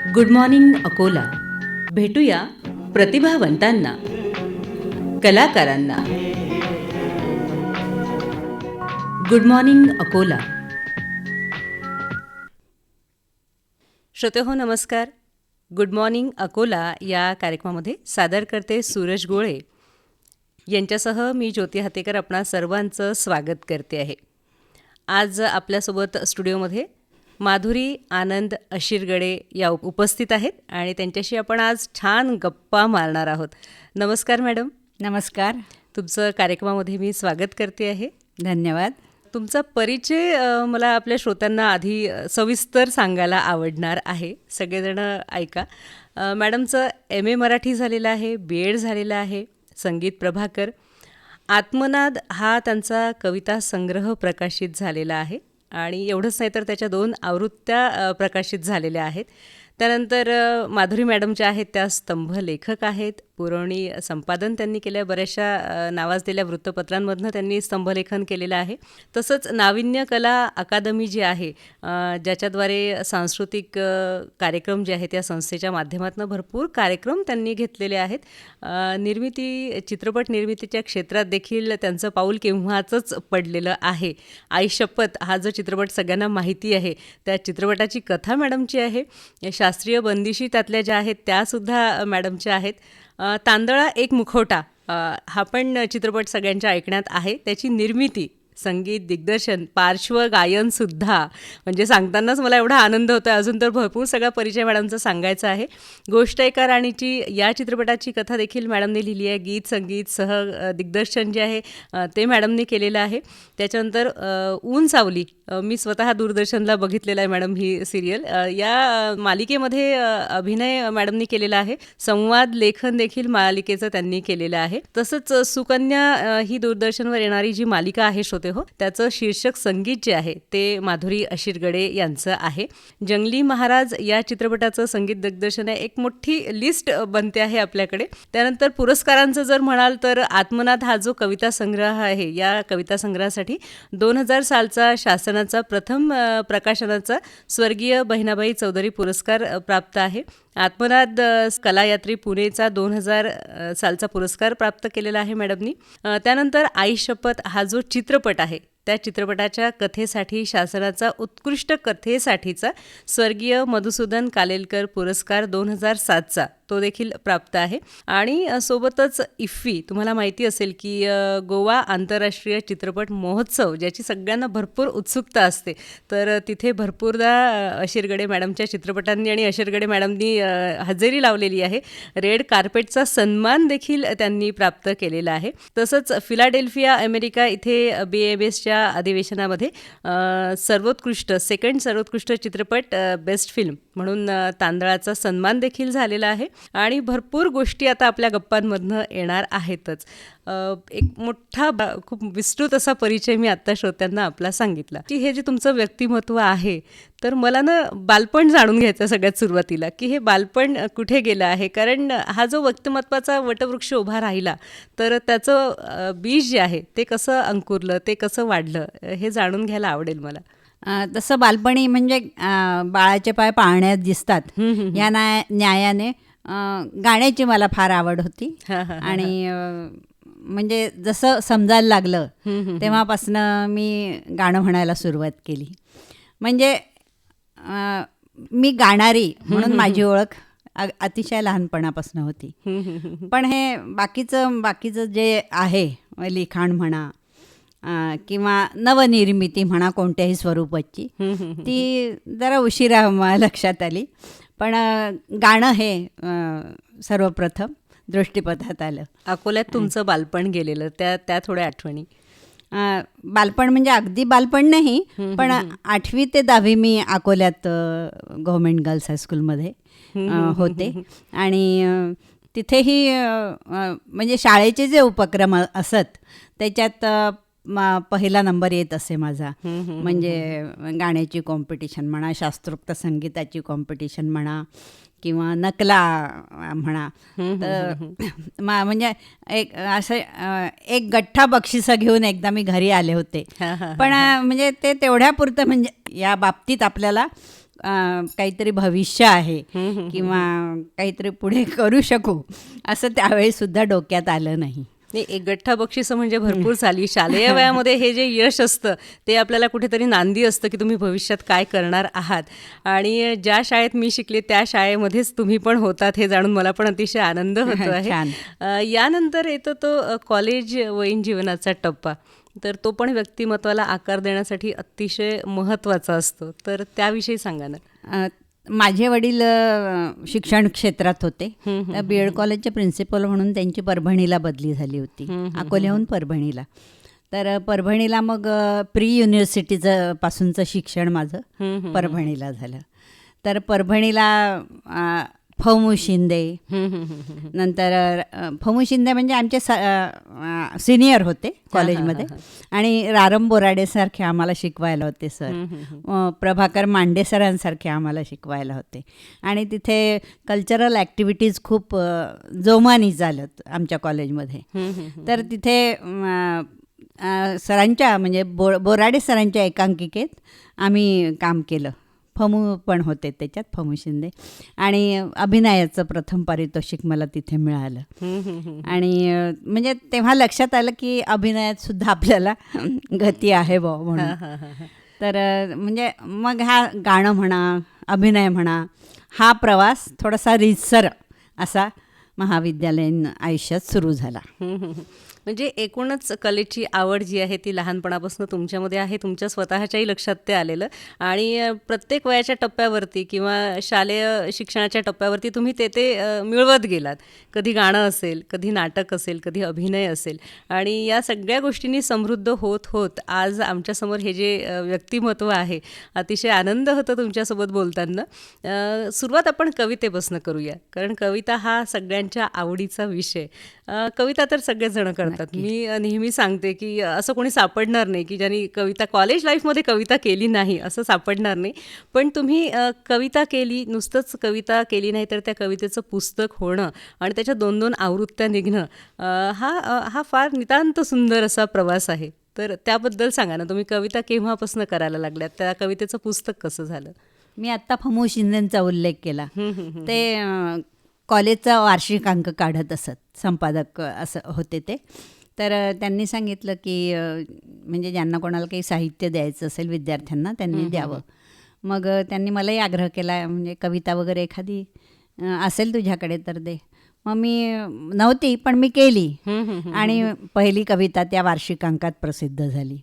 Good morning Akola. भेटूया प्रतिभावंतांना, कलाकारांना. Good morning Akola. श्रोतेहो नमस्कार. गुड मॉर्निंग अकोला या कार्यक्रमामध्ये सादर करते सूरज गोळे यांच्यासह मी ज्योती हातेकर आपणा सर्वांचं स्वागत करते आहे. आज आपल्यासोबत स्टुडिओमध्ये माधुरी आनंद अशिरगडे या उपस्थित आहेत आणि त्यांच्याशी आपण आज छान गप्पा मारणार आहोत. नमस्कार मॅडम. नमस्कार. तुमचं कार्यक्रमामध्ये मी स्वागत करते आहे. धन्यवाद. तुमचा परिचय मला आपल्या श्रोत्यांना आधी सविस्तर सांगायला आवडणार आहे. सगळेजण ऐका. मॅडमचं MA मराठी झालेलं आहे, BEd झालेलं आहे, संगीत प्रभाकर. आत्मनाद हा त्यांचा कविता संग्रह प्रकाशित झालेला आहे आणि एवढंच नाही तर त्याच्या 2 आवृत्त्या प्रकाशित झालेल्या आहेत. त्यानंतर माधुरी मॅडम ज्या आहेत त्या स्तंभ लेखक आहेत. पुरवणी संपादन त्यांनी केलं. बऱ्याचशा नावाजलेल्या वृत्तपत्रांमधनं त्यांनी स्तंभलेखन केलेलं आहे. तसंच नाविन्य कला अकादमी जी आहे ज्याच्याद्वारे सांस्कृतिक कार्यक्रम जे आहेत या संस्थेच्या माध्यमातून भरपूर कार्यक्रम त्यांनी घेतलेले आहेत. चित्रपट निर्मितीच्या क्षेत्रात देखील त्यांचं पाऊल केव्हाचंच पडलेलं आहे. आई शपथ हा जो चित्रपट सगळ्यांना माहिती आहे त्या चित्रपटाची कथा मॅडमची आहे. शास्त्रीय बंदिशी त्यातल्या ज्या आहेत त्यासुद्धा मॅडमच्या आहेत. तांदळा एक मुखवटा हा पण चित्रपट सगळ्यांच्या ऐकण्यात आहे. त्याची निर्मिती, संगीत, दिग्दर्शन, पार्श्वगायनसुद्धा, म्हणजे सांगतानाच मला एवढा आनंद होतो. अजून तर भरपूर सगळा परिचय मॅडमचा सांगायचा आहे. गोष्ट एका राणीची या चित्रपटाची कथा देखील मॅडमने लिहिली आहे. गीत संगीत सह दिग्दर्शन जे आहे ते मॅडमने केलेलं आहे. त्याच्यानंतर ऊन सावली मी स्वतः दूरदर्शनला बघितलेलं आहे मॅडम ही सिरियल. या मालिकेमध्ये अभिनय मॅडमनी केलेला आहे. संवाद लेखन देखील मालिकेचं त्यांनी केलेलं आहे. तसंच सुकन्या ही दूरदर्शनवर येणारी जी मालिका आहे श्रोते हो, त्याचं शीर्षक संगीत जे आहे ते माधुरी अशिरगडे यांचं आहे. जंगली महाराज या चित्रपटाचं संगीत दिग्दर्शन आहे. एक मोठी लिस्ट बनते आहे आपल्याकडे. त्यानंतर पुरस्कारांचं जर म्हणाल तर आत्मनाद हा जो कविता संग्रह आहे या कविता संग्रहासाठी 2000 सालचा शासनाचा प्रथम प्रकाशनाचा स्वर्गीय बहिणाबाई चौधरी पुरस्कार प्राप्त आहे. आत्मनाद कलायात्री पुणेचा 2000 सालचा पुरस्कार प्राप्त केलेला आहे मॅडमनी. त्यानंतर आई शपथ हा जो चित्रपट आहे त्या चित्रपटाच्या कथेसाठी शासनाचा उत्कृष्ट कथेसाठीचा स्वर्गीय मधुसूदन कालेलकर पुरस्कार 2007चा तो देखील प्राप्त आहे. आणि सोबतच इफ्फी, तुम्हाला माहिती असेल की गोवा आंतरराष्ट्रीय चित्रपट महोत्सव ज्याची सगळ्यांना भरपूर उत्सुकता असते, तर तिथे भरपूरदा अशिरगडे मॅडमच्या चित्रपटांनी आणि अशिरगडे मॅडमनी हजेरी लावलेली आहे. रेड कार्पेटचा सन्मान देखील त्यांनी प्राप्त केलेला आहे. तसंच फिलाडेल्फिया अमेरिका इथे BAMSच्या अधिवेशनामध्ये सेकंड सर्वोत्कृष्ट चित्रपट बेस्ट फिल्म म्हणून तांदळाचा सन्मान देखील झालेला आहे. आणि भरपूर गोष्टी आता आपल्या गप्पांमधनं येणार आहेतच. एक मोठा खूप विस्तृत असा परिचय मी आत्ता श्रोत्यांना आपला सांगितला की हे जे तुमचं व्यक्तिमत्व आहे, तर मला ना बालपण जाणून घ्यायचं सगळ्यात सुरुवातीला की हे बालपण कुठे गेलं आहे. कारण हा जो व्यक्तिमत्वाचा वटवृक्ष उभा राहिला तर त्याचं बीज जे आहे ते कसं अंकुरलं, ते कसं वाढलं, हे जाणून घ्यायला आवडेल मला. तसं बालपणी म्हणजे बाळाचे पाय पाळण्यात दिसतात या न्यायाने गाण्याची मला फार आवड होती. आणि म्हणजे जसं समजायला लागलं तेव्हापासनं मी गाणं म्हणायला सुरुवात केली. म्हणजे मी गाणारी म्हणून माझी ओळख अतिशय लहानपणापासून होती. पण हे बाकीचं जे आहे लिखाण म्हणा किंवा नवनिर्मिती म्हणा कोणत्याही स्वरूपाची, ती जरा उशिरा लक्षात आली. पण गाणं हे सर्वप्रथम दृष्टीपथात आलं. अकोल्यात तुमचं बालपण गेलेलं त्या थोड्या आठवणी. बालपण म्हणजे अगदी बालपण नाही, पण 8वी ते 10वी मी अकोल्यात गव्हर्मेंट गर्ल्स हायस्कूलमध्ये होते. आणि तिथेही म्हणजे शाळेचे जे उपक्रम असत त्याच्यात पहिला नंबर येत असे माझा. म्हणजे गाण्याची कॉम्पिटिशन म्हणा, शास्त्रोक्त संगीताची कॉम्पिटिशन म्हणा किंवा नकला म्हणा. तर म्हणजे एक गठ्ठा बक्षिसं घेऊन एकदा मी घरी आले होते. पण म्हणजे ते तेवढ्यापुरतं, म्हणजे या बाबतीत आपल्याला काहीतरी भविष्य आहे किंवा काहीतरी पुढे करू शकू असं त्यावेळी सुद्धा डोक्यात आलं नाही. नाही, एक गठ्ठा बक्षिसं म्हणजे भरपूर झाली. शालेय वयामध्ये हे जे यश असतं ते आपल्याला कुठेतरी नांदी असतं की तुम्ही भविष्यात काय करणार आहात. आणि ज्या शाळेत मी शिकले त्या शाळेमध्येच तुम्ही पण होतात हे जाणून मला पण अतिशय आनंद होतो छान. आहे. यानंतर येतो तो कॉलेज वयीन जीवनाचा टप्पा. तर तो पण व्यक्तिमत्वाला आकार देण्यासाठी अतिशय महत्त्वाचा असतो. तर त्याविषयी सांगा ना. माझे वडील शिक्षण क्षेत्रात होते. BEd कॉलेजचे प्रिन्सिपल म्हणून त्यांची परभणीला बदली झाली होती, अकोल्याहून परभणीला. तर परभणीला मग प्री युनिव्हर्सिटीचं पासूनचं शिक्षण माझं परभणीला झालं. तर परभणीला फमू शिंदे, नंतर फमू शिंदे म्हणजे आमचे सिनियर होते कॉलेजमध्ये, आणि रारम बोराडेसारखे आम्हाला शिकवायला होते सर. प्रभाकर मांडे सरांसारखे आम्हाला शिकवायला होते. आणि तिथे कल्चरल ॲक्टिव्हिटीज खूप जोमानी चालत आमच्या कॉलेजमध्ये. तर तिथे सरांच्या म्हणजे बोराडे सरांच्या एकांकिकेत आम्ही काम केलं. फमू पण होते त्याच्यात, फमू शिंदे. आणि अभिनयाचं प्रथम पारितोषिक मला तिथे मिळालं. आणि म्हणजे तेव्हा लक्षात आलं की अभिनयात सुद्धा आपल्याला गती आहे म्हणून. तर म्हणजे मग हा गाणं म्हणा, अभिनय म्हणा, हा प्रवास थोडासा रीतसर असा महाविद्यालयीन आयुष्यात सुरू झाला. म्हणजे एकूणच कलेची आवड जी आहे ती लहानपणापासून तुमच्यामध्ये आहे. तुमच्या स्वतःच्याही लक्षात ते आलेलं. आणि प्रत्येक वयाच्या टप्प्यावरती किंवा शालेय शिक्षणाच्या टप्प्यावरती तुम्ही ते मिळवत गेलात. कधी गाणं असेल, कधी नाटक असेल, कधी अभिनय असेल. आणि या सगळ्या गोष्टींनी समृद्ध होत होत आज आमच्यासमोर हे जे व्यक्तिमत्व आहे, अतिशय आनंद होतो तुमच्यासोबत बोलताना. सुरुवात आपण कवितेपासून करूया, कारण कविता हा सगळ्यांच्या आवडीचा विषय. कविता तर सगळेजण करतात. मी नेहमी सांगते की असं कोणी सापडणार नाही की ज्यांनी कविता कॉलेज लाईफमध्ये कविता केली नाही, असं सापडणार नाही. पण तुम्ही कविता केली, नुसतंच कविता केली नाही तर त्या कवितेचं पुस्तक होणं आणि त्याच्या 2-2 आवृत्त्या निघणं, हा फार नितांत सुंदर असा प्रवास आहे. तर त्याबद्दल सांगा ना, तुम्ही कविता केव्हापासून करायला लागल्यात, त्या कवितेचं पुस्तक कसं झालं? मी आत्ता फमू शिंदेंचा उल्लेख केला. ते कॉलेजचा वार्षिक अंक काढत असत, संपादक असं होते ते. तर त्यांनी सांगितलं की म्हणजे ज्यांना कोणाला काही साहित्य द्यायचं असेल विद्यार्थ्यांना त्यांनी द्यावं. मग त्यांनी मलाही आग्रह केला, म्हणजे कविता वगैरे एखादी असेल तुझ्याकडे तर दे. मग मी नव्हती पण मी केली, आणि पहिली कविता त्या वार्षिक अंकात प्रसिद्ध झाली.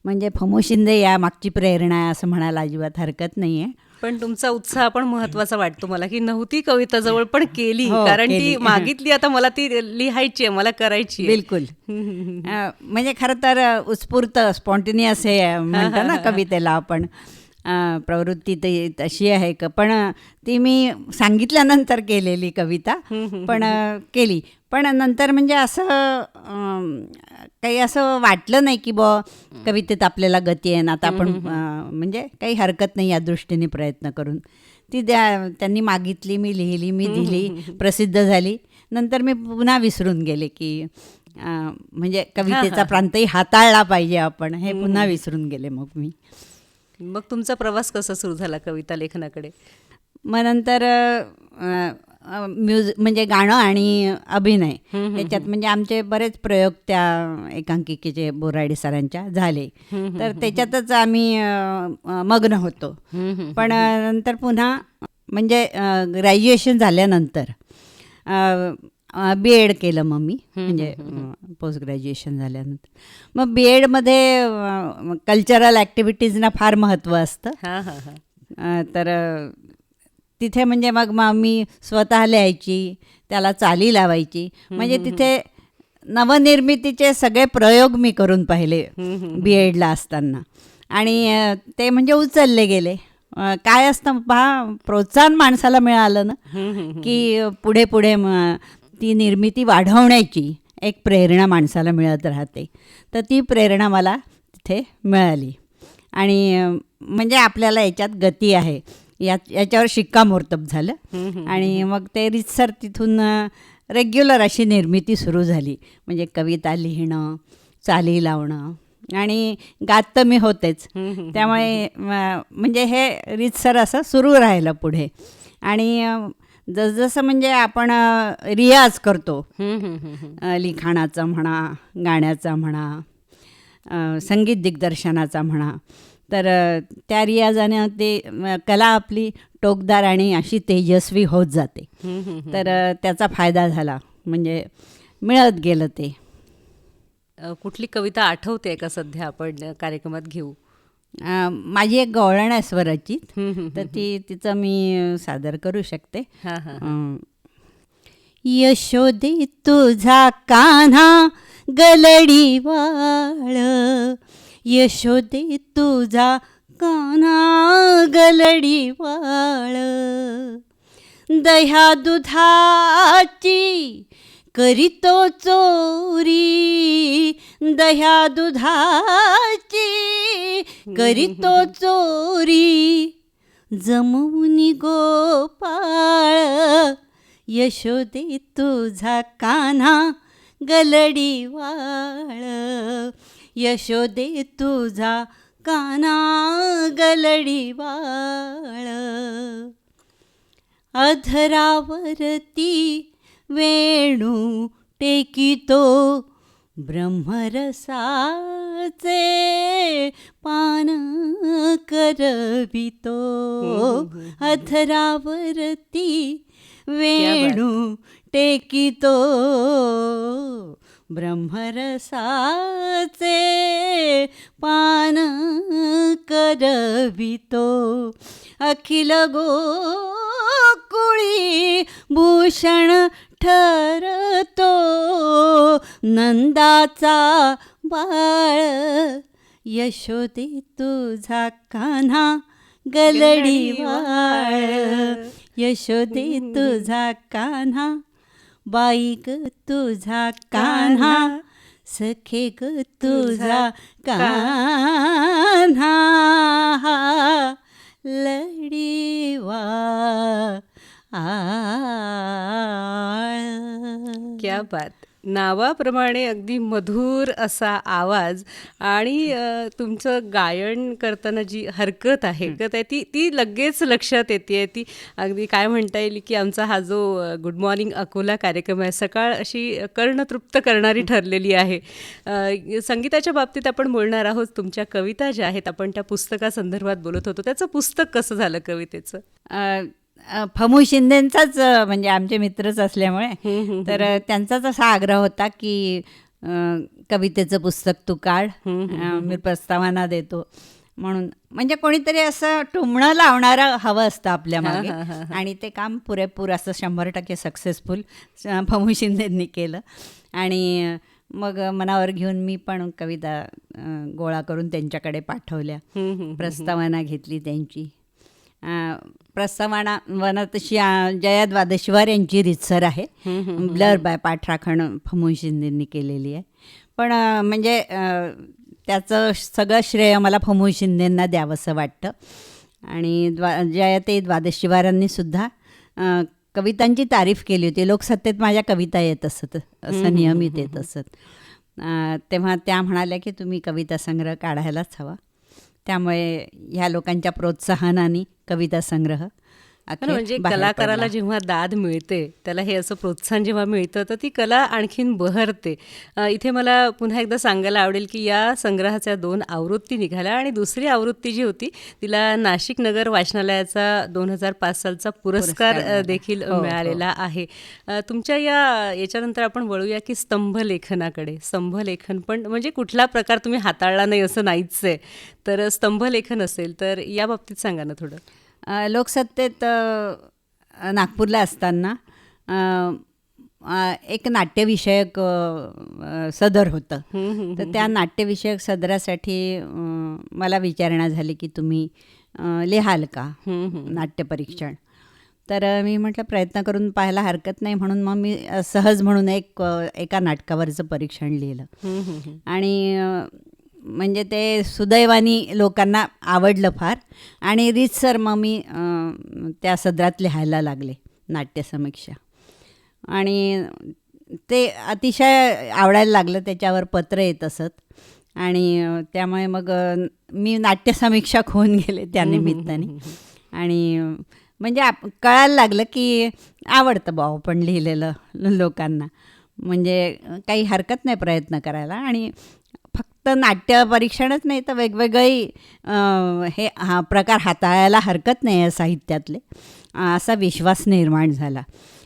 म्हणजे फमू शिंदे या मागची प्रेरणा आहे असं म्हणायला अजिबात हरकत नाही आहे. पण तुमचा उत्साह पण महत्त्वाचा वाटतो मला की नव्हती कविता जवळ पण केली, कारण ती मागितली, आता मला ती लिहायची आहे, मला करायची आहे. बिलकुल. म्हणजे खरं तर उत्स्फूर्त स्पॉन्टेनियस हे म्हणतो ना कवितेला आपण, प्रवृत्ती तशी आहे का. पण ती मी सांगितल्यानंतर केलेली कविता, पण केली. पण नंतर म्हणजे असं काही असं वाटलं नाही की कवितेत आपल्याला गती आहे ना, आता आपण म्हणजे काही हरकत नाही या दृष्टीने प्रयत्न करून. ती त्यांनी मागितली, मी लिहिली, मी दिली, प्रसिद्ध झाली. नंतर मी पुन्हा विसरून गेले की म्हणजे कवितेचा प्रांतही हाताळला पाहिजे आपण, हे पुन्हा विसरून गेले मग मी. मग तुमचा प्रवास कसा सुरू झाला कविता लेखनाकडे? मग नंतर म्हणजे गाणं आणि अभिनय याच्यात म्हणजे आमचे बरेच प्रयोग त्या एकांकिकेचे बोराडे सरांच्या झाले. तर त्याच्यातच आम्ही मग्न होतो. पण नंतर पुन्हा म्हणजे ग्रॅज्युएशन झाल्यानंतर BEd केलं मग मी, म्हणजे पोस्ट ग्रॅज्युएशन झाल्यानंतर. मग BEdमध्ये कल्चरल ॲक्टिव्हिटीजना फार महत्त्व असतं. तर तिथे म्हणजे मग मी स्वतः लिहायची, त्याला चाली लावायची. म्हणजे तिथे नवनिर्मितीचे सगळे प्रयोग मी करून पाहिले BEdला असताना, आणि ते म्हणजे उचलले गेले. काय असतं पहा, प्रोत्साहन माणसाला मिळालं ना की पुढे पुढे ती निर्मिती वाढवण्याची एक प्रेरणा माणसाला मिळत राहते. तर ती प्रेरणा मला तिथे मिळाली. आणि म्हणजे आपल्याला याच्यात गती आहे याच्यावर शिक्कामोर्तब झालं. आणि मग ते रीतसर तिथून रेग्युलर अशी निर्मिती सुरू झाली. म्हणजे कविता लिहिणं, चाली लावणं, आणि गात तर मी होतेच. त्यामुळे म्हणजे हे रीतसर असं सुरू राहिलं पुढे. आणि जसजसं म्हणजे आपण रियाज करतो, लिखाणाचा म्हणा, गाण्याचा म्हणा, संगीत दिग्दर्शनाचा म्हणा, तर त्या रियाजाने ते कला आपली टोकदार आणि अशी तेजस्वी होत जाते. तर त्याचा फायदा झाला, म्हणजे मिळत गेलं ते. कुठली कविता आठवते का सध्या आपण कार्यक्रमात घेऊ? माझी एक गवळण आहे स्वराची, तर तिचं मी सादर करू शकते. यशोदे तुझा कान्हा गलडी वाळ, यशोदे तुझा कान्हा गलडी वाळ, दह्या दुधाची करीतो चोरी, दह्या दुधाची करीतो चोरी, जमवूनी गोपाळ, यशोदे तुझा कान्हा गलडी वाळ, यशोदे तुझा कान्हा गलडी वाळ, अधरावरती वेणू टेकितो, ब्रह्मरसाचे पान करवितो, अधरावरती वेणू टेकितो, ब्रह्मरसाचे पान करवितो, अखिल गोकुळी भूषण ठरतो, नंदाचा बाळ, यशोदे तुझा कान्हा गलडी वाळ, यशोदे तुझा कान्हा, बाई ग तुझा कान्हा, सखे ग तुझा कान्हा, लडीवा क्या बात. नावाप्रमाणे अगदी मधुर असा आवाज आणि तुमचं गायन करताना जी हरकत आहे ती लगेच लक्षात येते. ती अगदी काय म्हणता येईल की आमचा हा जो गुड मॉर्निंग अकोला कार्यक्रम आहे, सकाळ अशी कर्णतृप्त करणारी ठरलेली आहे. संगीताच्या बाबतीत आपण बोलणार आहोत. तुमच्या कविता ज्या आहेत, आपण त्या पुस्तकासंदर्भात बोलत होतो, त्याचं पुस्तक कसं झालं कवितेचं? फमू शिंदेंचाच, म्हणजे आमचे मित्रच असल्यामुळे तर त्यांचाच असा आग्रह होता की कवितेचं पुस्तक तू काढ, मी प्रस्तावना देतो म्हणून. म्हणजे कोणीतरी असं टुमणं लावणारं हवं असतं आपल्या मागे, आणि ते काम पुरेपूर असं 100% सक्सेसफुल फमू शिंदेंनी केलं. आणि मग मनावर घेऊन मी पण कविता गोळा करून त्यांच्याकडे पाठवल्या, प्रस्तावना घेतली त्यांची. प्रस्तावना तशी जया द्वादशीवार यांची रीतसर आहे, ब्लर बाय पाठराखण फमू शिंदेंनी केलेली आहे. पण म्हणजे त्याचं सगळं श्रेय मला फमू शिंदेंना द्यावंसं वाटतं. आणि जया द्वादशीवारांनी सुद्धा कवितांची तारीफ केली होती. लोकसत्तेत माझ्या कविता येत असत, असं नियमित येत असत. तेव्हा त्या म्हणाल्या की तुम्ही कविता संग्रह काढायलाच हवा. त्यामुळे ह्या लोकांच्या प्रोत्साहनाने कविता संग्रह म्हणजे कलाकाराला जेव्हा दाद मिळते, त्याला हे असं प्रोत्साहन जेव्हा मिळतं, तर ती कला आणखीन बहरते. इथे मला पुन्हा एकदा सांगायला आवडेल की या संग्रहाच्या 2 आवृत्ती निघाल्या आणि दुसरी आवृत्ती जी होती तिला नाशिक नगर वाचनालयाचा 2005 सालचा पुरस्कार देखील मिळालेला आहे. तुमच्या याच्यानंतर आपण वळूया की स्तंभलेखनाकडे. स्तंभलेखन पण म्हणजे कुठला प्रकार तुम्ही हाताळला नाही असं नाहीच आहे, तर स्तंभलेखन असेल तर या बाबतीत सांगा ना थोडं. लोकसत्तेत नागपूरला असताना एक नाट्यविषयक सदर होतं. तर त्या नाट्यविषयक सदरासाठी मला विचारणा झाली की तुम्ही लिहाल का नाट्यपरीक्षण. तर मी म्हटलं प्रयत्न करून पाहायला हरकत नाही, म्हणून मग मी सहज म्हणून एका नाटकावरचं परीक्षण लिहिलं. आणि म्हणजे ते सुदैवानी लोकांना आवडलं फार, आणि रीतसर मग मी त्या सदरात लिहायला लागले नाट्यसमीक्षा. आणि ते अतिशय आवडायला लागलं. त्याच्यावर पत्र येत असत आणि त्यामुळे मग मी नाट्यसमीक्षक होऊन गेले त्या निमित्ताने. आणि म्हणजे कळायला लागलं की आवडतं भाऊ पण लिहिलेलं लोकांना, म्हणजे काही हरकत नाही प्रयत्न करायला. आणि फक्त नाट्य परीक्षणच नाही तर वेगवेगळी हा प्रकार हाताळायला हरकत नाही आहे साहित्यातले, असा विश्वास निर्माण झाला.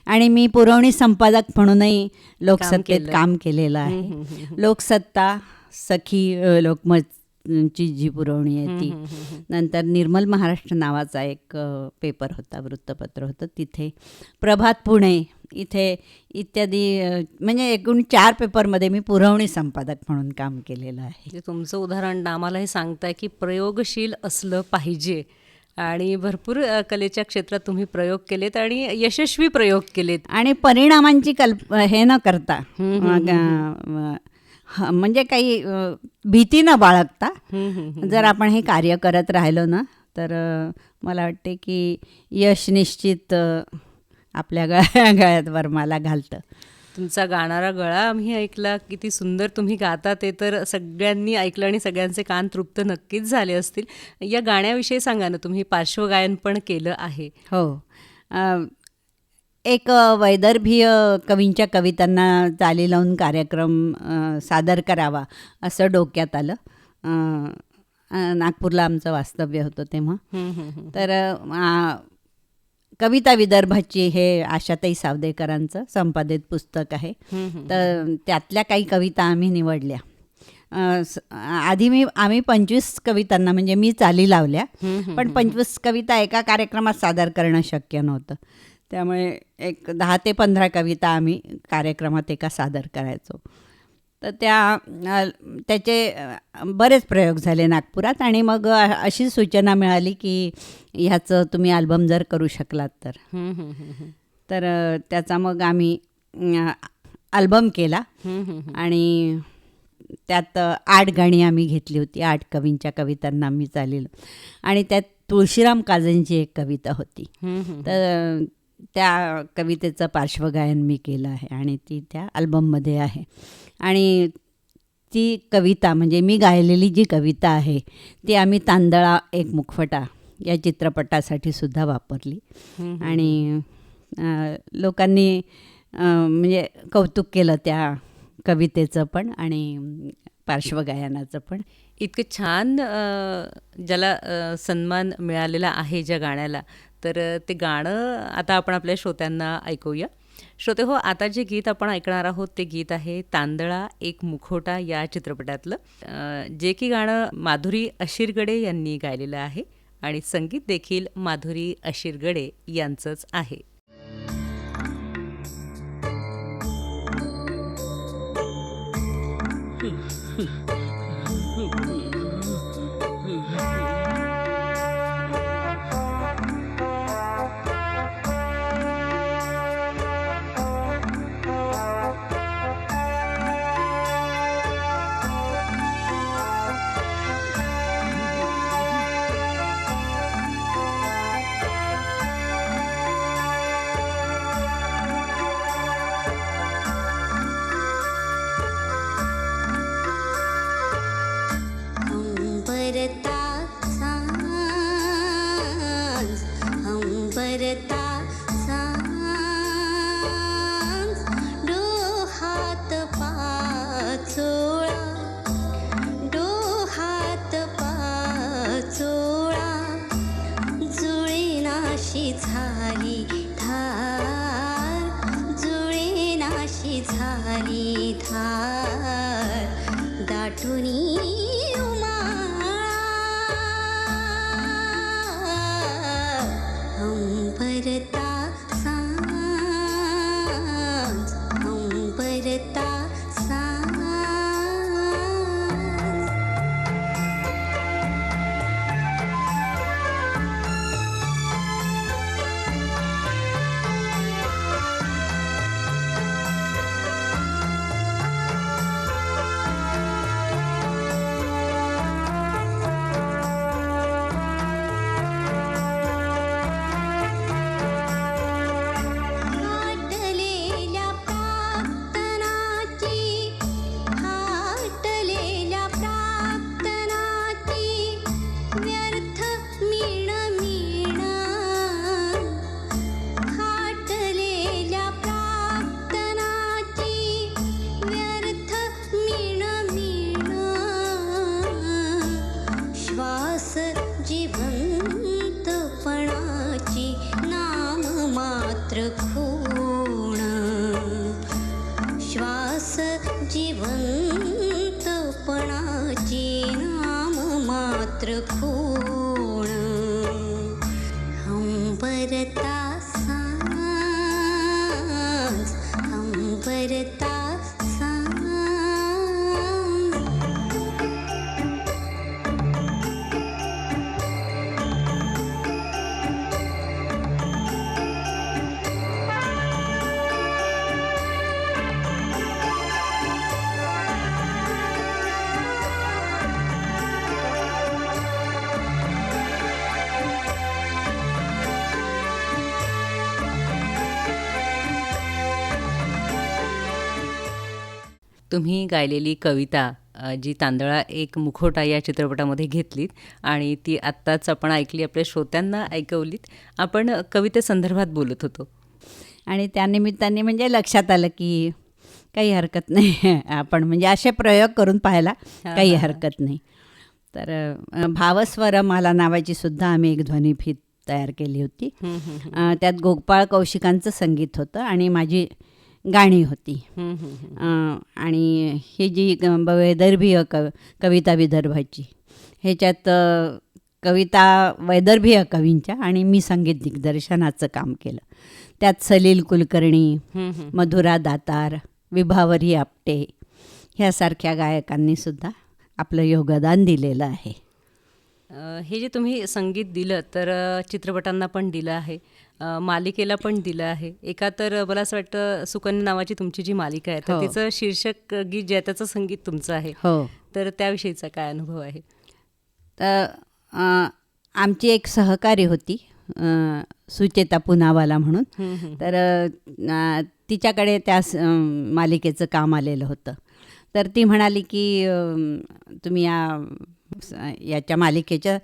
आणि मी पुरवणी संपादक म्हणूनही लोकसत्तेत काम केलेलं आहे. लोकसत्ता, सखी, लोकमतची जी पुरवणी आहे ती, नंतर निर्मल महाराष्ट्र नावाचा एक पेपर होता, वृत्तपत्र होतं, तिथे प्रभात पुणे इथे इत्यादी, म्हणजे एकूण 4 पेपरमध्ये मी पुरवणी संपादक म्हणून काम केलेलं आहे. तुमचं उदाहरण आम्हाला हे सांगताय की प्रयोगशील असलं पाहिजे आणि भरपूर कलेच्या क्षेत्रात तुम्ही प्रयोग केलेत आणि यशस्वी प्रयोग केलेत. आणि परिणामांची हे न करता, म्हणजे काही भीती न बाळगता जर आपण हे कार्य करत राहिलो ना, तर मला वाटते की यश निश्चित आपल्या गळ्यात वरमाला घालतं. तुमचा गाणारा गळा आम्ही ऐकला, किती सुंदर तुम्ही गाता ते तर सगळ्यांनी ऐकलं आणि सगळ्यांचे कान तृप्त नक्कीच झाले असतील. या गाण्याविषयी सांगा ना, तुम्ही पार्श्वगायन पण केलं आहे. हो, एक वैदर्भीय कवींच्या कवितांना चाली लावून कार्यक्रम सादर करावा असं डोक्यात आलं. नागपूरला आमचं वास्तव्य होतं तेव्हा. तर कविता विदर्भाची हे आशाताई सावदेकरांचं संपादित पुस्तक आहे. तर त्यातल्या काही कविता आम्ही निवडल्या. आम्ही 25 कवितांना म्हणजे मी चाली लावल्या, पण 25 कविता एका कार्यक्रमात सादर करणं शक्य नव्हतं. त्यामुळे एक 10 ते 15 कविता आम्ही कार्यक्रमात एका सादर करायचो. तर त्याचे बरेच प्रयोग झाले नागपुरात. आणि मग अशी सूचना मिळाली की ह्याचं तुम्ही अल्बम जर करू शकलात तर त्याचा मग आम्ही अल्बम केला. आणि त्यात 8 गाणी आम्ही घेतली होती, 8 कवींच्या कवितांना आम्ही चाललेलो. आणि त्यात तुळशीराम काजेंची एक कविता होती. तर त्या कवितेचं पार्श्वगायन मी केलं आहे आणि ती त्या अल्बममध्ये आहे. आणि ती कविता म्हणजे मी गायलेली जी कविता आहे ती आम्ही तांदळा एक मुखवटा या चित्रपटासाठी सुद्धा वापरली. आणि लोकांनी म्हणजे कौतुक केलं त्या कवितेचं पण आणि पार्श्वगायनाचं पण. इतकं छान ज्याला सन्मान मिळालेला आहे ज्या गाण्याला, तर ते गाणं आता आपण आपल्या श्रोत्यांना ऐकूया. श्रोते हो, आता जे गीत आपण ऐकणार आहोत ते गीत आहे तांदळा एक मुखवटा या चित्रपटातलं, जे की गाणं माधुरी अशिरगडे यांनी गायलेलं आहे आणि संगीत देखील माधुरी अशिरगडे यांचंच आहे. खूण श्वास जिवंतपणाची नाम मात्र खूण हंबरता सांस हंबरता सांस. तुम्ही गायलेली कविता जी तांदळा एक मुखवटा या चित्रपटामध्ये घेतलीत आणि ती आत्ताच आपण ऐकली, आपल्या श्रोत्यांना ऐकवलीत. आपण कवितेसंदर्भात बोलत होतो. आणि त्यानिमित्ताने म्हणजे लक्षात आलं की काही हरकत नाही आपण म्हणजे असे प्रयोग करून पाहायला काही हरकत नाही. तर भावस्वरमाला नावाची सुद्धा आम्ही एक ध्वनिफीत तयार केली होती. त्यात गोपाळ कौशिकांचं संगीत होतं आणि माझी गाणी होती. आणि ही जी वैदर्भीय कविता विदर्भाची, ह्याच्यात कविता वैदर्भीय कवींच्या आणि मी संगीत दिग्दर्शनाचं काम केलं. त्यात सलील कुलकर्णी, मधुरा दातार, विभावरी आपटे ह्यासारख्या गायकांनी सुद्धा आपलं योगदान दिलेलं आहे. हे जे तुम्ही संगीत दिलं तर चित्रपटांना पण दिलं आहे, मालिकेला पण दिलं आहे. एका तर मला असं वाटतं सुकन्या नावाची तुमची जी मालिका आहे तर तिचं शीर्षक गीत जे आहे त्याचं संगीत तुमचं आहे. हो. तर त्याविषयीचा काय अनुभव आहे? तर आमची एक सहकारी होती सुचेता पुनावाला म्हणून. तर तिच्याकडे त्या मालिकेचं काम आलेलं होतं. तर ती म्हणाली की तुम्ही याच्या मालिकेच्या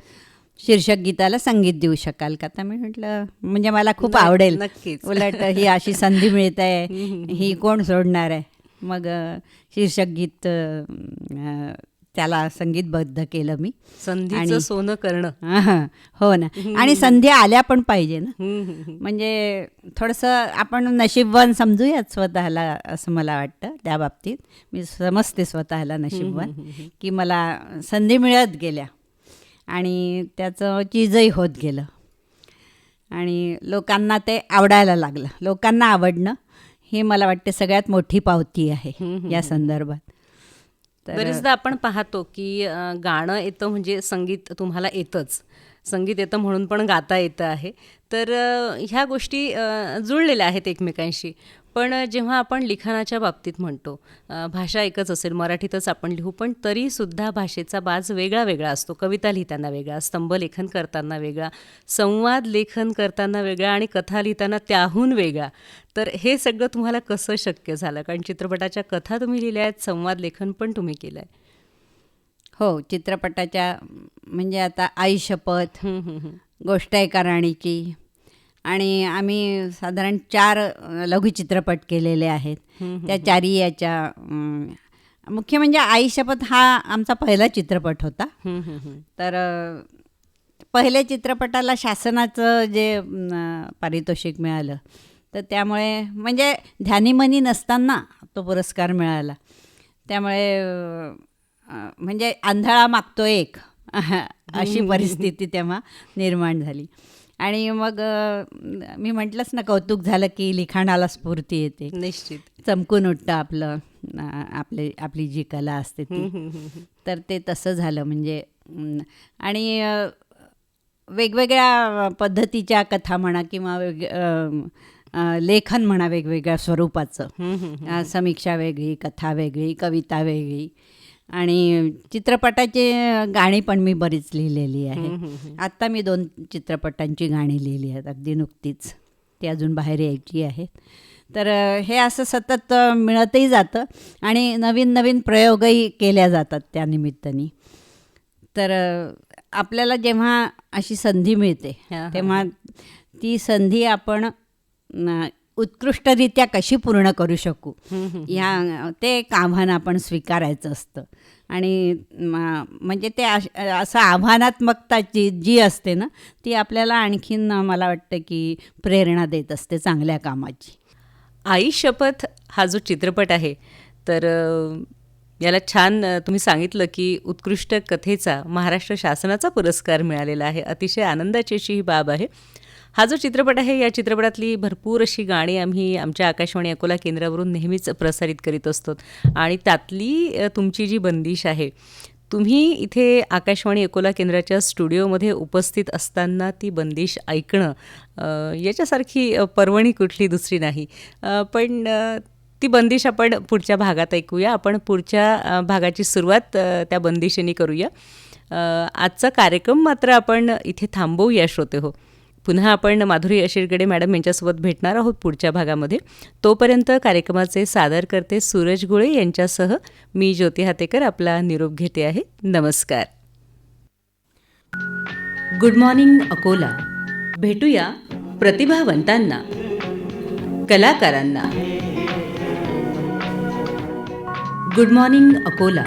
शीर्षक गीताला संगीत देऊ शकाल का? तर मी म्हटलं म्हणजे मला खूप आवडेल, नक्कीच. उलट ही अशी संधी मिळत आहे, ही कोण सोडणार आहे. मग शीर्षक गीत त्याला संगीतबद्ध केलं मी. संधीचं सोनं करणं. हो ना. आणि संधी आल्या पण पाहिजे ना. म्हणजे थोडंसं आपण नशीबवान समजूयात स्वतःला असं मला वाटतं. त्या बाबतीत मी समजते स्वतःला नशीबवान की मला संधी मिळत गेल्या आणि त्याचं चीजही होत गेलं आणि लोकांना ते आवडायला लागलं. लोकांना आवडणं ही मला वाटते सगळ्यात मोठी पावती आहे या संदर्भात. बरेचदा आपण पाहतो की गाणं येतं म्हणजे संगीत तुम्हाला येतंच, संगीत येतं म्हणून पण गाता येतं आहे. तर ह्या गोष्टी जुळलेल्या आहेत एकमेकांशी. पण जेव्हा आपण लिखाणाच्या बाबतीत म्हणतो, भाषा एकच असेल, मराठीतच आपण लिहू, पण तरीसुद्धा भाषेचा बाज वेगळा वेगळा असतो. कविता लिहिताना वेगळा, स्तंभलेखन करताना वेगळा, संवाद लेखन करताना वेगळा आणि कथा लिहिताना त्याहून वेगळा. तर हे सगळं तुम्हाला कसं शक्य झालं? कारण चित्रपटाच्या कथा तुम्ही लिहिल्या आहेत, संवाद लेखन पण तुम्ही केलं आहे. हो, चित्रपटाच्या म्हणजे आता आई शपथ, गोष्ट एका राणीची, आणि आम्ही साधारण 4 लघुचित्रपट केलेले आहेत. त्या 4ही याच्या मुख्य म्हणजे आई शपथ हा आमचा पहिला चित्रपट होता. तर पहिल्या चित्रपटाला शासनाचं जे पारितोषिक मिळालं, तर त्यामुळे म्हणजे ध्यानीमनी नसताना तो पुरस्कार मिळाला. त्यामुळे म्हणजे आंधळा मागतो एक अशी परिस्थिती तेव्हा निर्माण झाली. आणि मग मी म्हटलंच ना, कौतुक झालं की लिखाणाला स्फूर्ती येते, निश्चित चमकून उठतं आपली जी कला असते ती. तर ते तसं झालं म्हणजे. आणि वेगवेगळ्या पद्धतीच्या कथा म्हणा किंवा लेखन म्हणा वेगवेगळ्या स्वरूपाचं, समीक्षा वेगळी, कथा वेगळी, कविता वेगळी, आणि चित्रपटाची गाणी पण मी बरीच लिहिलेली आहे. आत्ता मी 2 चित्रपटांची गाणी लिहिली आहेत अगदी नुकतीच, ती अजून बाहेर यायची आहेत. तर हे असं सतत मिळतही जातं आणि नवीन नवीन प्रयोगही केल्या जातात त्या निमित्ताने. तर आपल्याला जेव्हा अशी संधी मिळते तेव्हा ती संधी आपण उत्कृष्टरित्या कशी पूर्ण करू शकू, ते एक आव्हान आपण स्वीकारायचं असतं. आणि म्हणजे ते असं आव्हानात्मकता जी असते ना, ती आपल्याला आणखीन मला वाटतं की प्रेरणा देत असते चांगल्या कामाची. आई शपथ हा जो चित्रपट आहे तर याला छान तुम्ही सांगितलं की उत्कृष्ट कथेचा महाराष्ट्र शासनाचा पुरस्कार मिळालेला आहे. अतिशय आनंदाची अशी ही बाब आहे. हा जो चित्रपट आहे या चित्रपटातली भरपूर अशी गाणी आम्ही आमच्या आकाशवाणी अकोला केंद्रावरून नेहमीच प्रसारित करीत असतो आणि त्यातली तुमची जी बंदिश आहे, तुम्ही इथे आकाशवाणी अकोला केंद्राच्या स्टुडिओमध्ये उपस्थित असताना ती बंदिश ऐकणं याच्यासारखी पर्वणी कुठली दुसरी नाही. पण ती बंदिश आपण पुढच्या भागात ऐकूया. आपण पुढच्या भागाची सुरुवात त्या बंदिशीने करूया. आजचा कार्यक्रम मात्र आपण इथे थांबवूया श्रोते हो. पुन्हा आपण माधुरी अशीरगडे मॅडम यांच्यासोबत भेटणार आहोत पुढच्या भागामध्ये. तोपर्यंत कार्यक्रमाचे सादरकर्ते सूरज गुळे यांच्यासह मी ज्योती हातेकर आपला निरोप घेते आहे. नमस्कार. Good morning Akola. भेटूया प्रतिभावंतांना, कलाकारांना. Good morning Akola.